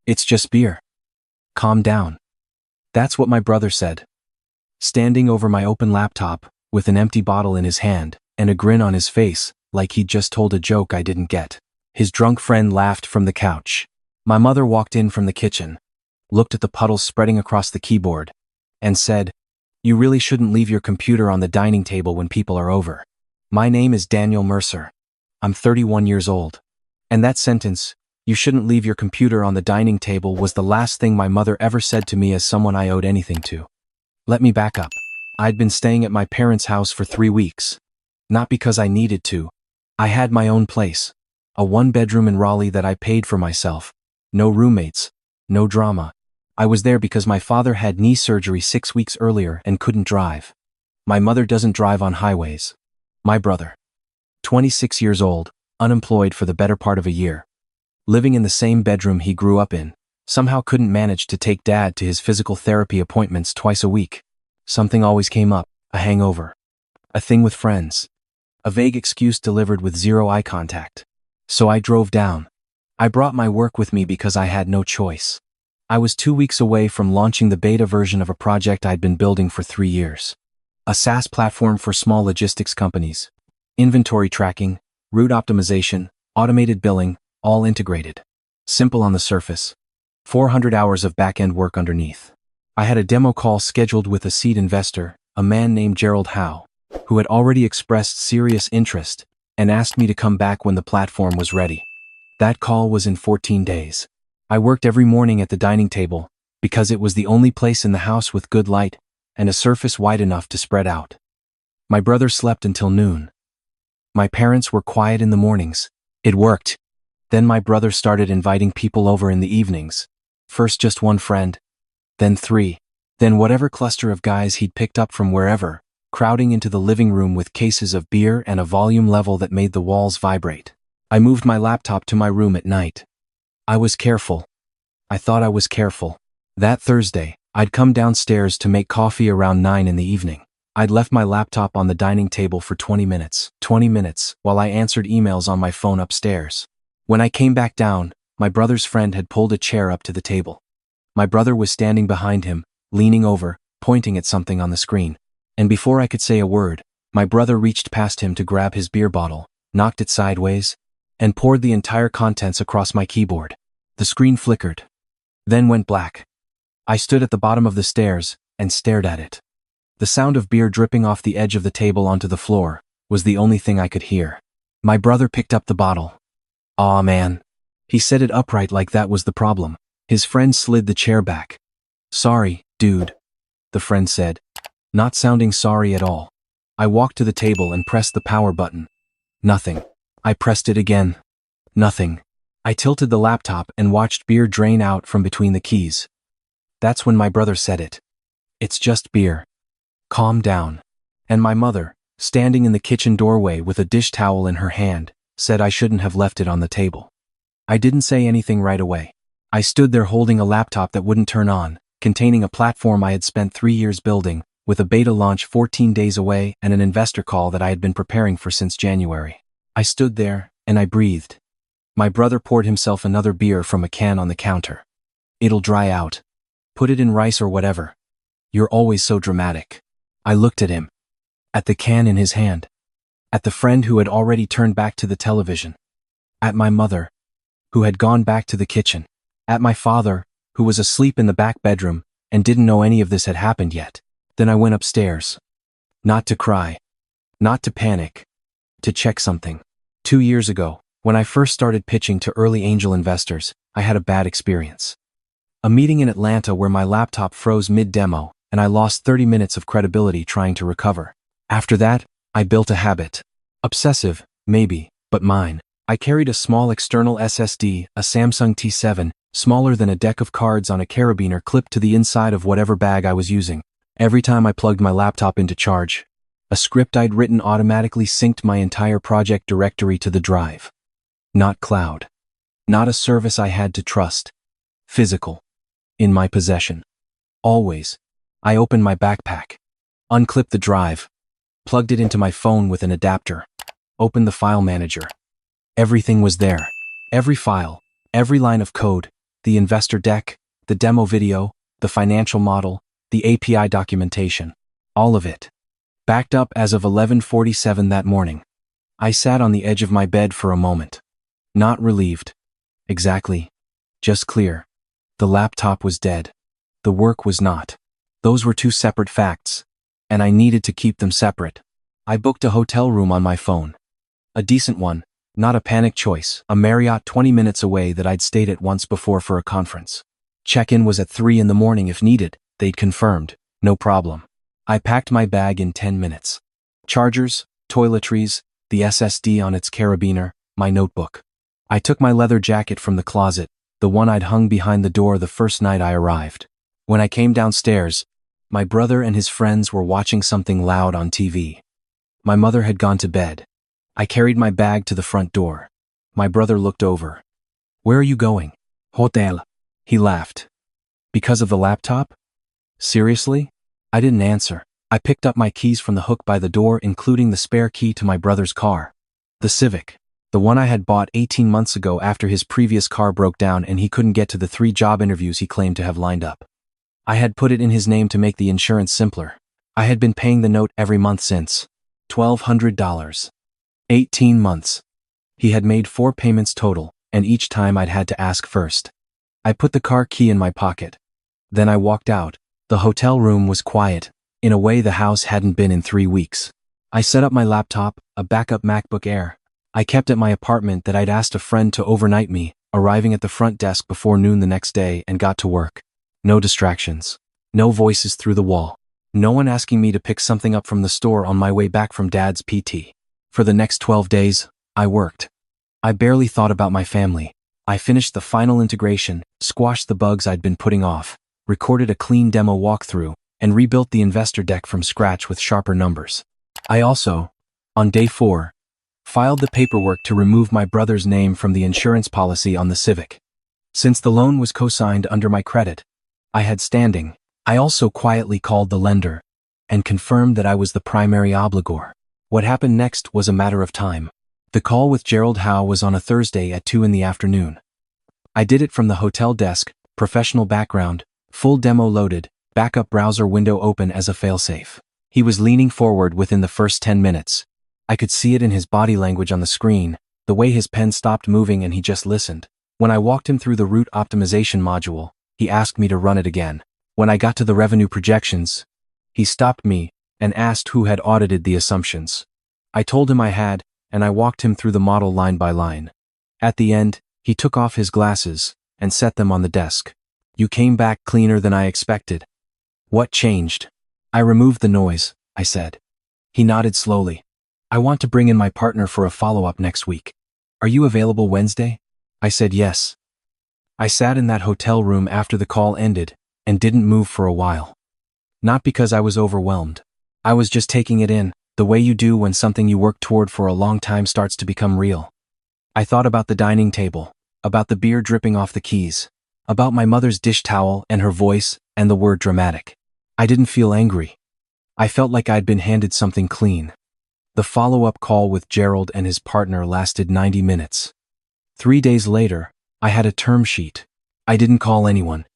It's just beer. Calm down. That's what my brother said. Standing over my open laptop, with an empty bottle in his hand, and a grin on his face, like he'd just told a joke I didn't get. His drunk friend laughed from the couch. My mother walked in from the kitchen, looked at the puddles spreading across the keyboard, and said, "You really shouldn't leave your computer on the dining table when people are over." My name is Daniel Mercer. I'm 31 years old. And that sentence, "You shouldn't leave your computer on the dining table," was the last thing my mother ever said to me as someone I owed anything to. Let me back up. I'd been staying at my parents' house for 3 weeks. Not because I needed to. I had my own place. A 1-bedroom in Raleigh that I paid for myself. No roommates. No drama. I was there because my father had knee surgery 6 weeks earlier and couldn't drive. My mother doesn't drive on highways. My brother, 26 years old, unemployed for the better part of a year, living in the same bedroom he grew up in, somehow couldn't manage to take Dad to his physical therapy appointments twice a week. Something always came up, a hangover, a thing with friends, a vague excuse delivered with zero eye contact. So I drove down. I brought my work with me because I had no choice. I was 2 weeks away from launching the beta version of a project I'd been building for 3 years. A SaaS platform for small logistics companies. Inventory tracking, route optimization, automated billing, all integrated. Simple on the surface. 400 hours of back-end work underneath. I had a demo call scheduled with a seed investor, a man named Gerald Howe, who had already expressed serious interest and asked me to come back when the platform was ready. That call was in 14 days. I worked every morning at the dining table because it was the only place in the house with good light and a surface wide enough to spread out. My brother slept until noon. My parents were quiet in the mornings. It worked. Then my brother started inviting people over in the evenings. First just one friend, then 3, then whatever cluster of guys he'd picked up from wherever, crowding into the living room with cases of beer and a volume level that made the walls vibrate. I moved my laptop to my room at night. I was careful. I thought I was careful. That Thursday, I'd come downstairs to make coffee around 9 in the evening. I'd left my laptop on the dining table for 20 minutes. 20 minutes, while I answered emails on my phone upstairs. When I came back down, my brother's friend had pulled a chair up to the table. My brother was standing behind him, leaning over, pointing at something on the screen. And before I could say a word, my brother reached past him to grab his beer bottle, knocked it sideways, and poured the entire contents across my keyboard. The screen flickered, then went black. I stood at the bottom of the stairs and stared at it. The sound of beer dripping off the edge of the table onto the floor was the only thing I could hear. My brother picked up the bottle. "Aw, man." He set it upright like that was the problem. His friend slid the chair back. "Sorry, dude," the friend said, not sounding sorry at all. I walked to the table and pressed the power button. Nothing. I pressed it again. Nothing. I tilted the laptop and watched beer drain out from between the keys. That's when my brother said it. "It's just beer. Calm down." And my mother, standing in the kitchen doorway with a dish towel in her hand, said I shouldn't have left it on the table. I didn't say anything right away. I stood there holding a laptop that wouldn't turn on, containing a platform I had spent 3 years building, with a beta launch 14 days away and an investor call that I had been preparing for since January. I stood there, and I breathed. My brother poured himself another beer from a can on the counter. "It'll dry out. Put it in rice or whatever. You're always so dramatic." I looked at him. At the can in his hand. At the friend who had already turned back to the television. At my mother, who had gone back to the kitchen. At my father, who was asleep in the back bedroom and didn't know any of this had happened yet. Then I went upstairs. Not to cry. Not to panic. To check something. 2 years ago, when I first started pitching to early angel investors, I had a bad experience. A meeting in Atlanta where my laptop froze mid-demo, and I lost 30 minutes of credibility trying to recover. After that, I built a habit. Obsessive, maybe, but mine. I carried a small external SSD, a Samsung T7, smaller than a deck of cards on a carabiner clipped to the inside of whatever bag I was using. Every time I plugged my laptop into charge, a script I'd written automatically synced my entire project directory to the drive. Not cloud. Not a service I had to trust. Physical. In my possession. Always. I opened my backpack. Unclipped the drive. Plugged it into my phone with an adapter. Opened the file manager. Everything was there. Every file, every line of code, the investor deck, the demo video, the financial model, the API documentation. All of it. Backed up as of 11:47 that morning. I sat on the edge of my bed for a moment. Not relieved. Exactly. Just clear. The laptop was dead. The work was not. Those were two separate facts, and I needed to keep them separate. I booked a hotel room on my phone. A decent one, not a panic choice, a Marriott 20 minutes away that I'd stayed at once before for a conference. Check-in was at 3 in the morning if needed, they'd confirmed, no problem. I packed my bag in 10 minutes. Chargers, toiletries, the SSD on its carabiner, my notebook. I took my leather jacket from the closet, the one I'd hung behind the door the first night I arrived. When I came downstairs, my brother and his friends were watching something loud on TV. My mother had gone to bed. I carried my bag to the front door. My brother looked over. "Where are you going?" "Hotel." He laughed. "Because of the laptop?" "Seriously?" I didn't answer. I picked up my keys from the hook by the door, including the spare key to my brother's car. The Civic. The one I had bought 18 months ago after his previous car broke down and he couldn't get to the 3 job interviews he claimed to have lined up. I had put it in his name to make the insurance simpler. I had been paying the note every month since. $1,200. 18 months. He had made 4 payments total, and each time I'd had to ask first. I put the car key in my pocket. Then I walked out. The hotel room was quiet, in a way the house hadn't been in 3 weeks. I set up my laptop, a backup MacBook Air. I kept at my apartment that I'd asked a friend to overnight me, arriving at the front desk before noon the next day, and got to work. No distractions. No voices through the wall. No one asking me to pick something up from the store on my way back from Dad's PT. For the next 12 days, I worked. I barely thought about my family. I finished the final integration, squashed the bugs I'd been putting off, recorded a clean demo walkthrough, and rebuilt the investor deck from scratch with sharper numbers. I also, on day 4, filed the paperwork to remove my brother's name from the insurance policy on the Civic. Since the loan was co-signed under my credit, I had standing. I also quietly called the lender and confirmed that I was the primary obligor. What happened next was a matter of time. The call with Gerald Howe was on a Thursday at 2 in the afternoon. I did it from the hotel desk, professional background, full demo loaded, backup browser window open as a failsafe. He was leaning forward within the first 10 minutes. I could see it in his body language on the screen, the way his pen stopped moving and he just listened. When I walked him through the route optimization module, he asked me to run it again. When I got to the revenue projections, he stopped me and asked who had audited the assumptions. I told him I had, and I walked him through the model line by line. At the end, he took off his glasses and set them on the desk. "You came back cleaner than I expected." "What changed?" "I removed the noise," I said. He nodded slowly. "I want to bring in my partner for a follow-up next week. Are you available Wednesday?" I said yes. I sat in that hotel room after the call ended and didn't move for a while. Not because I was overwhelmed. I was just taking it in, the way you do when something you work toward for a long time starts to become real. I thought about the dining table, about the beer dripping off the keys, about my mother's dish towel and her voice and the word dramatic. I didn't feel angry. I felt like I'd been handed something clean. The follow-up call with Gerald and his partner lasted 90 minutes. 3 days later, I had a term sheet. I didn't call anyone.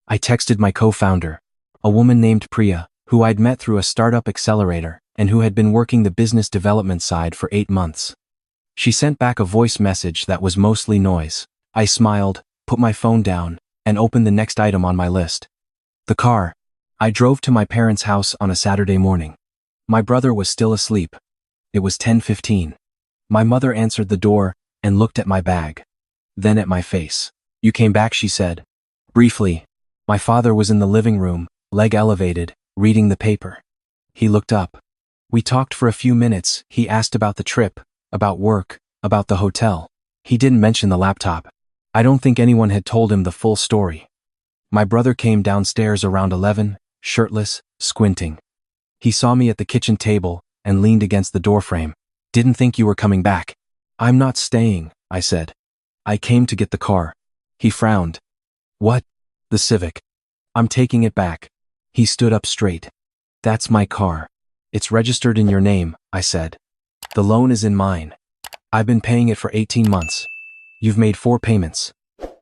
I texted my co-founder, a woman named Priya, who I'd met through a startup accelerator and who had been working the business development side for 8 months. She sent back a voice message that was mostly noise. I smiled, put my phone down, and opened the next item on my list. The car. I drove to my parents' house on a Saturday morning. My brother was still asleep. It was 10:15. My mother answered the door and looked at my bag. Then at my face. "You came back," she said. Briefly. My father was in the living room, leg elevated, reading the paper. He looked up. We talked for a few minutes. He asked about the trip, about work, about the hotel. He didn't mention the laptop. I don't think anyone had told him the full story. My brother came downstairs around 11, shirtless, squinting. He saw me at the kitchen table and leaned against the doorframe. "Didn't think you were coming back." "I'm not staying," I said. "I came to get the car." He frowned. "What?" "The Civic. I'm taking it back." He stood up straight. "That's my car. It's registered in your name," I said. "The loan is in mine. I've been paying it for 18 months. You've made 4 payments."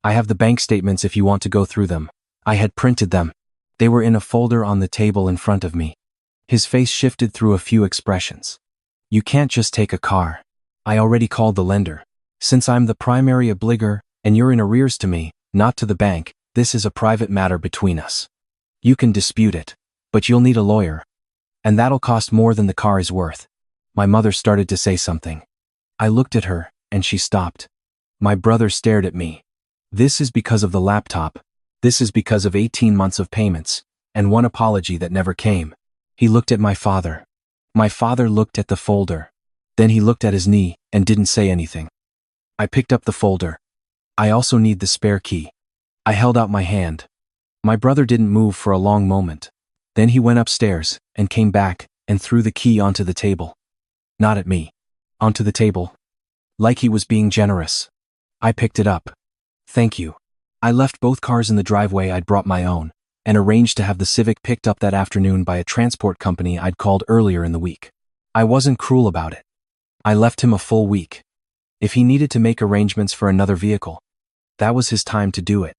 I have the bank statements if you want to go through them. I had printed them. They were in a folder on the table in front of me. His face shifted through a few expressions. You can't just take a car. I already called the lender. Since I'm the primary obligor, and you're in arrears to me, not to the bank, this is a private matter between us. You can dispute it, but you'll need a lawyer. And that'll cost more than the car is worth. My mother started to say something. I looked at her, and she stopped. My brother stared at me. This is because of the laptop. This is because of 18 months of payments, and one apology that never came. He looked at my father. My father looked at the folder. Then he looked at his knee, and didn't say anything. I picked up the folder. I also need the spare key. I held out my hand. My brother didn't move for a long moment. Then he went upstairs, and came back, and threw the key onto the table. Not at me. Onto the table. Like he was being generous. I picked it up. Thank you. I left both cars in the driveway. I'd brought my own, and arranged to have the Civic picked up that afternoon by a transport company I'd called earlier in the week. I wasn't cruel about it. I left him a full week. If he needed to make arrangements for another vehicle, that was his time to do it.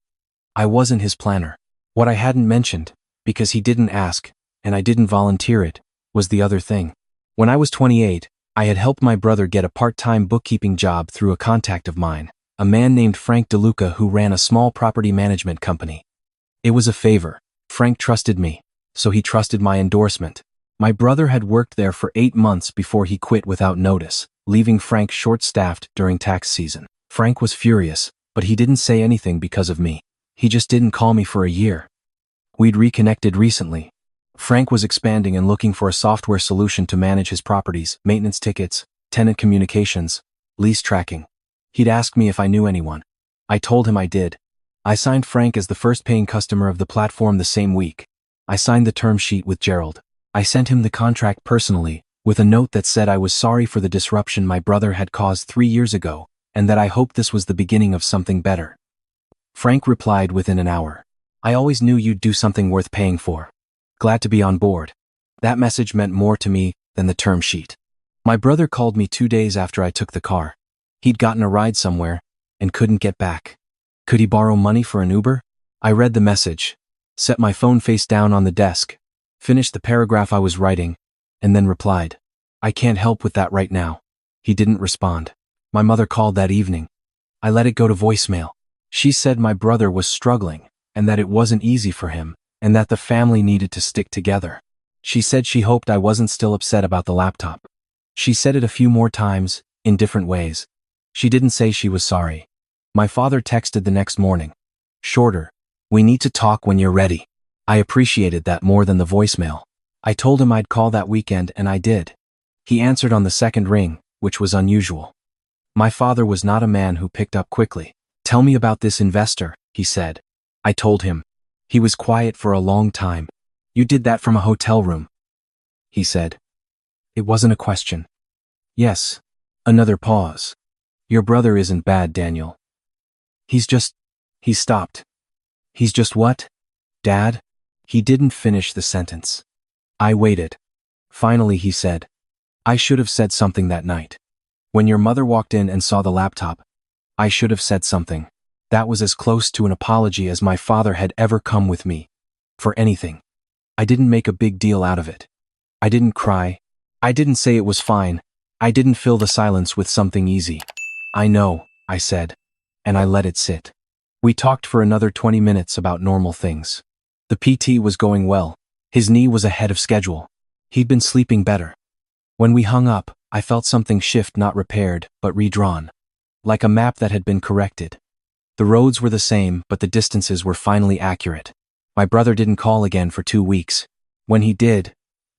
I wasn't his planner. What I hadn't mentioned, because he didn't ask, and I didn't volunteer it, was the other thing. When I was 28, I had helped my brother get a part-time bookkeeping job through a contact of mine, a man named Frank DeLuca who ran a small property management company. It was a favor. Frank trusted me, so he trusted my endorsement. My brother had worked there for 8 months before he quit without notice, leaving Frank short-staffed during tax season. Frank was furious, but he didn't say anything because of me. He just didn't call me for a year. We'd reconnected recently. Frank was expanding and looking for a software solution to manage his properties, maintenance tickets, tenant communications, lease tracking. He'd asked me if I knew anyone. I told him I did. I signed Frank as the first paying customer of the platform the same week. I signed the term sheet with Gerald. I sent him the contract personally, with a note that said I was sorry for the disruption my brother had caused 3 years ago, and that I hoped this was the beginning of something better. Frank replied within an hour. I always knew you'd do something worth paying for. Glad to be on board. That message meant more to me than the term sheet. My brother called me 2 days after I took the car. He'd gotten a ride somewhere, and couldn't get back. Could he borrow money for an Uber? I read the message, set my phone face down on the desk, finished the paragraph I was writing, and then replied, I can't help with that right now. He didn't respond. My mother called that evening. I let it go to voicemail. She said my brother was struggling, and that it wasn't easy for him, and that the family needed to stick together. She said she hoped I wasn't still upset about the laptop. She said it a few more times, in different ways. She didn't say she was sorry. My father texted the next morning. Shorter. We need to talk when you're ready. I appreciated that more than the voicemail. I told him I'd call that weekend, and I did. He answered on the second ring, which was unusual. My father was not a man who picked up quickly. Tell me about this investor, he said. I told him. He was quiet for a long time. You did that from a hotel room, he said. It wasn't a question. Yes. Another pause. Your brother isn't bad, Daniel. He stopped. He's just what? Dad? He didn't finish the sentence. I waited. Finally, he said, I should have said something that night. When your mother walked in and saw the laptop, I should have said something. That was as close to an apology as my father had ever come with me. For anything. I didn't make a big deal out of it. I didn't cry. I didn't say it was fine. I didn't fill the silence with something easy. I know, I said. And I let it sit. We talked for another 20 minutes about normal things. The PT was going well. His knee was ahead of schedule. He'd been sleeping better. When we hung up, I felt something shift, not repaired, but redrawn. Like a map that had been corrected. The roads were the same, but the distances were finally accurate. My brother didn't call again for 2 weeks. When he did,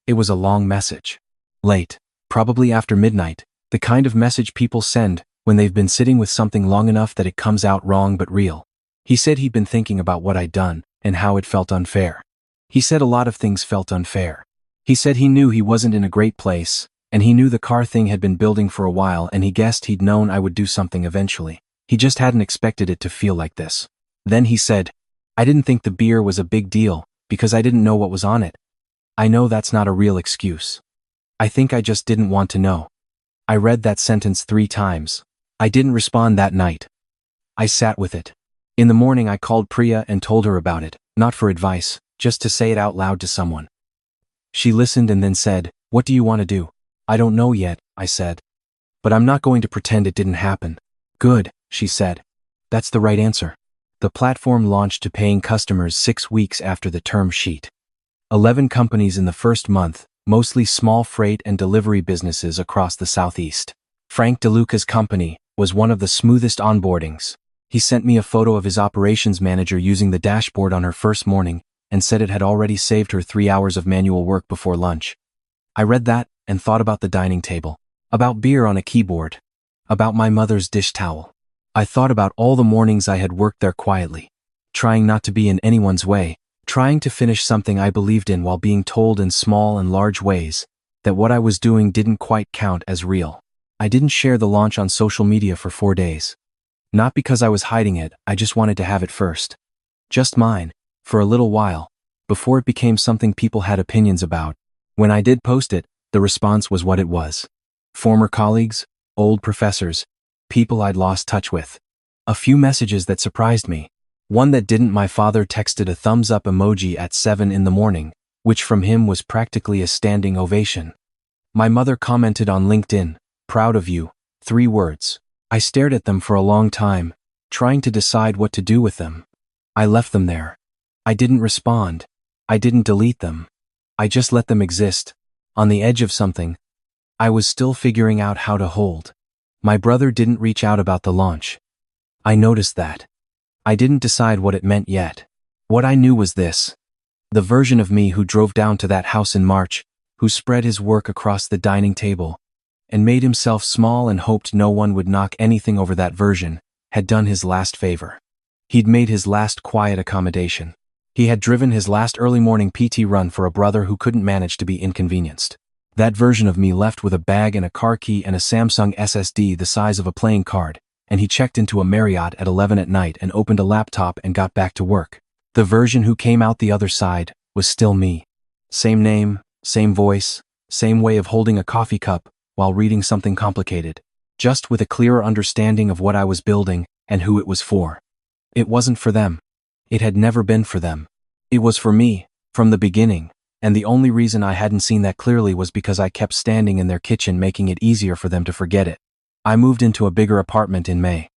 it was a long message. Late, probably after midnight, the kind of message people send when they've been sitting with something long enough that it comes out wrong but real. He said he'd been thinking about what I'd done, and how it felt unfair. He said a lot of things felt unfair. He said he knew he wasn't in a great place, and he knew the car thing had been building for a while, and he guessed he'd known I would do something eventually. He just hadn't expected it to feel like this. Then he said, I didn't think the beer was a big deal, because I didn't know what was on it. I know that's not a real excuse. I think I just didn't want to know. I read that sentence 3 times. I didn't respond that night. I sat with it. In the morning I called Priya and told her about it, not for advice, just to say it out loud to someone. She listened and then said, "What do you want to do?" "I don't know yet," I said. "But I'm not going to pretend it didn't happen." "Good," she said. "That's the right answer." The platform launched to paying customers 6 weeks after the term sheet. 11 companies in the first month, mostly small freight and delivery businesses across the Southeast. Frank DeLuca's company was one of the smoothest onboardings. He sent me a photo of his operations manager using the dashboard on her first morning and said it had already saved her 3 hours of manual work before lunch. I read that and thought about the dining table, about beer on a keyboard, about my mother's dish towel. I thought about all the mornings I had worked there quietly, trying not to be in anyone's way, trying to finish something I believed in while being told in small and large ways that what I was doing didn't quite count as real. I didn't share the launch on social media for 4 days. Not because I was hiding it, I just wanted to have it first. Just mine, for a little while, before it became something people had opinions about. When I did post it, the response was what it was. Former colleagues, old professors, people I'd lost touch with. A few messages that surprised me. One that didn't. My father texted a thumbs up emoji at 7 in the morning, which from him was practically a standing ovation. My mother commented on LinkedIn, "Proud of you," 3 words. I stared at them for a long time, trying to decide what to do with them. I left them there. I didn't respond. I didn't delete them. I just let them exist, on the edge of something I was still figuring out how to hold. My brother didn't reach out about the launch. I noticed that. I didn't decide what it meant yet. What I knew was this. The version of me who drove down to that house in March, who spread his work across the dining table, and made himself small and hoped no one would knock anything over that version, had done his last favor. He'd made his last quiet accommodation. He had driven his last early morning PT run for a brother who couldn't manage to be inconvenienced. That version of me left with a bag and a car key and a Samsung SSD the size of a playing card, and he checked into a Marriott at 11 at night and opened a laptop and got back to work. The version who came out the other side was still me. Same name, same voice, same way of holding a coffee cup while reading something complicated, just with a clearer understanding of what I was building and who it was for. It wasn't for them. It had never been for them. It was for me, from the beginning, and the only reason I hadn't seen that clearly was because I kept standing in their kitchen making it easier for them to forget it. I moved into a bigger apartment in May.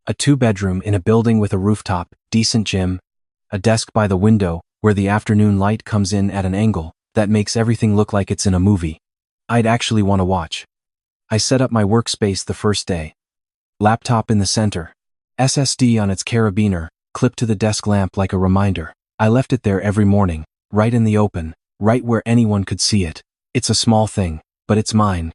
A 2-bedroom in a building with a rooftop, decent gym, a desk by the window where the afternoon light comes in at an angle that makes everything look like it's in a movie I'd actually want to watch. I set up my workspace the first day. Laptop in the center, SSD on its carabiner, clipped to the desk lamp like a reminder. I left it there every morning, right in the open, right where anyone could see it. It's a small thing, but it's mine.